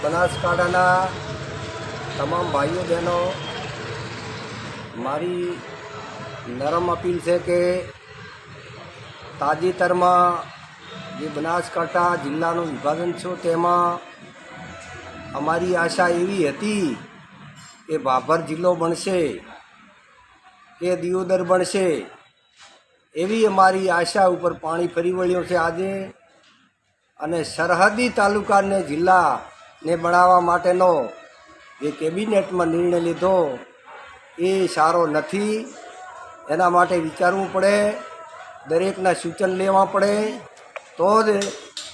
બનાસકાંઠાના તમામ ભાઈઓ બહેનો મારી નરમ અપીલ છે કે તાજેતરમાં જે બનાસકાંઠા જિલ્લાનું વિભાજન છે તેમાં અમારી આશા એવી હતી કે ભાભર જિલ્લો બનશે કે દિયોદર બનશે, એવી અમારી આશા ઉપર પાણી ફરી વળ્યું છે આજે. અને સરહદી તાલુકાને જિલ્લાને બનાવવા માટેનો જે કેબિનેટમાં નિર્ણય લીધો એ સારો નથી. એના માટે વિચારવું પડે, દરેકના સૂચન લેવા પડે તો જ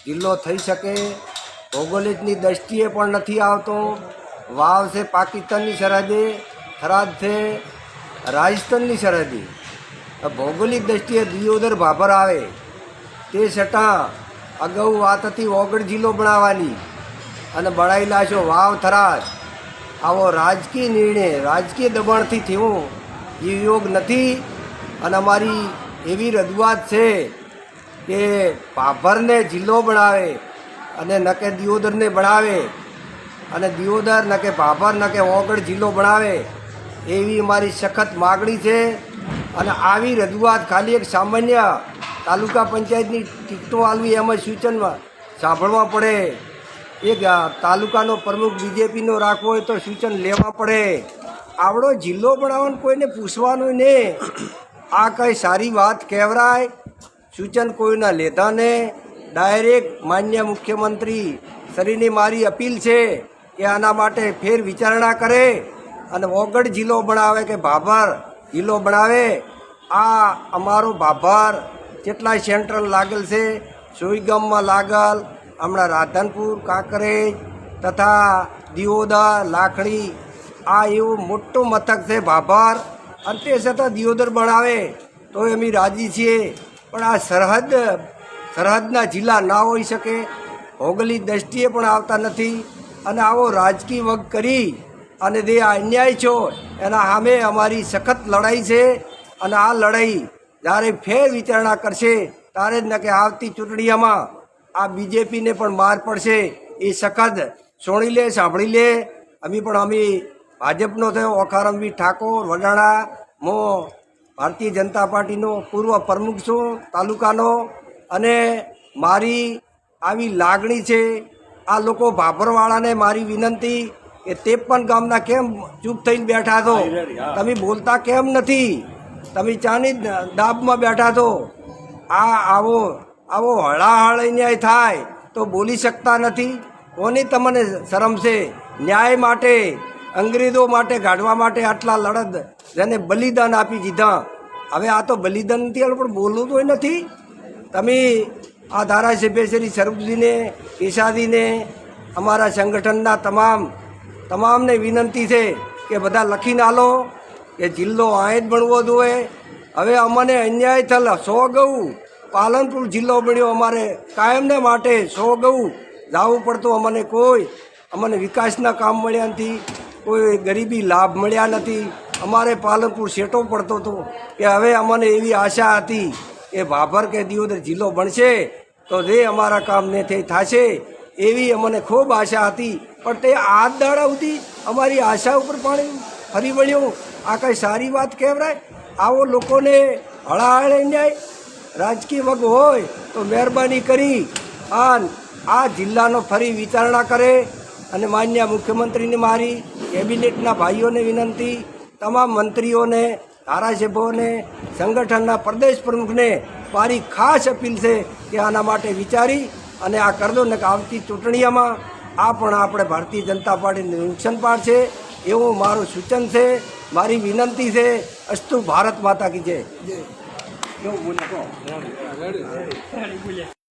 જિલ્લો થઈ શકે. ભૌગોલિકની દૃષ્ટિએ પણ નથી આવતો. વાવ છે પાકિસ્તાનની સરહદે, થરાદ છે રાજસ્થાનની સરહદે. ભૌગોલિક દૃષ્ટિએ દિયોદર ભાભર આવે તે છતાં અગાઉ વાત હતી ઓગળ જિલ્લો બનાવવાની અને બનાવી લાશો વાવ થરાદ. આવો રાજકીય નિર્ણય રાજકીય દબાણથી થયો એ યોગ નથી. અને અમારી એવી રજૂઆત છે કે ભાભરને જિલ્લો બનાવે અને ન કે દિયોદરને બનાવે, અને દિયોદર ન કે ભાભર ન કે ઓગળ જિલ્લો બનાવે એવી અમારી સખત માગણી છે. અને આવી રજૂઆત ખાલી એક સામાન્ય તાલુકા પંચાયતની ટિકટો આલવી એમ જ સૂચનમાં સાંભળવા પડે. એક તાલુકાનો પ્રમુખ બીજેપીનો રાખવો હોય તો સૂચન લેવા પડે. આવડો જિલ્લો બનાવવાનું કોઈને પૂછવાનું નહીં. આ કંઈ સારી વાત કહેવરાય? સૂચન કોઈના લેતા ને ડાયરેક્ટ માન્ય મુખ્યમંત્રી શ્રીની મારી અપીલ છે કે આના માટે ફેર વિચારણા કરે અને ઓગળ જિલ્લો બનાવે કે ભાભર જિલ્લો બનાવે. આ અમારો ભાભર કેટલાય સેન્ટ્રલ લાગેલ છે, સોઈગામમાં લાગલ, હમણાં રાધનપુર, કાંકરેજ તથા દિયોદર, લાખણી, આ એવું મોટું મથક છે ભાભર. અને તે છતાં દિયોદર બનાવે તો અમે રાજી છીએ. પણ આ સરહદના જિલ્લા ના હોઈ શકે, ભૌગોલિક દૃષ્ટિએ પણ આવતા નથી. અને આવો રાજકીય વગ કરી અને જે અન્યાય છો એના સામે અમારી સખત લડાઈ છે. અને આ લડાઈ જ્યારે ફેર વિચારણા કરશે ત્યારે જ ન કે આવતી ચૂંટણીઓમાં આ બીજેપીને પણ માર પડશે. એ સખત સોણી લે, સાંભળી લે. અમે ભાજપનો થયો ઓખારમવી ઠાકોર વડાણા, હું ભારતીય જનતા પાર્ટીનો પૂર્વ પ્રમુખ છું તાલુકાનો. અને મારી આવી લાગણી છે. આ લોકો ભાભરવાળાને મારી વિનંતી કે 53 ગામના કેમ ચૂપ થઈને બેઠા છો? તમે બોલતા કેમ નથી? તમે ચાની દાબમાં બેઠા છો? આવો હળાહળ ન્યાય થાય તો બોલી શકતા નથી. કોની તમને શરમ છે? ન્યાય માટે, અંગ્રેજો માટે કાઢવા માટે આટલા લડત જેને બલિદાન આપી દીધા. હવે આ તો બલિદાન નથી, પણ બોલવું તો નથી. તમે આ ધારાસભ્ય શ્રી સરૂપજીને, કેશાદીને, અમારા સંગઠનના તમામને વિનંતી છે કે બધા લખીને આલો કે જિલ્લો અહીં જ બનવો જોઈએ. હવે અમને અન્યાય થયેલ 100 ગૌ પાલનપુર જિલ્લો બન્યો, અમારે કાયમને માટે 100 ગૌ જવું પડતું. અમને વિકાસના કામ મળ્યા નથી, કોઈ ગરીબી લાભ મળ્યા નથી. અમારે પાલનપુર શેટો પડતો હતો કે હવે અમને એવી આશા હતી કે ભાભર કે દિયોદર જિલ્લો બનશે તો જે અમારા કામને તે થશે એવી અમને ખૂબ આશા હતી. પણ તે આજ દાડા સુધી અમારી આશા ઉપર પાણી ફરી વળ્યું. આ કંઈ સારી વાત કહેવાય? આવો લોકોને હળાહળ ન્યાય રાજકીય વગ હોય તો મહેરબાની કરી આ જિલ્લાનો ફરી વિચારણા કરે. અને માન્ય મુખ્યમંત્રીને મારી કેબિનેટના ભાઈઓને વિનંતી, તમામ મંત્રીઓને, ધારાસભ્યોને, સંગઠનના પ્રદેશ પ્રમુખને મારી ખાસ અપીલ છે કે આના માટે વિચારી અને આ કરી દો. ને કે આવતી ચૂંટણીઓમાં આ પણ આપણે ભારતીય જનતા પાર્ટીને નુકસાન પાડશે એવું મારું સૂચન છે, મારી વિનંતી છે. અસ્તુ ભારત માતા કી જય.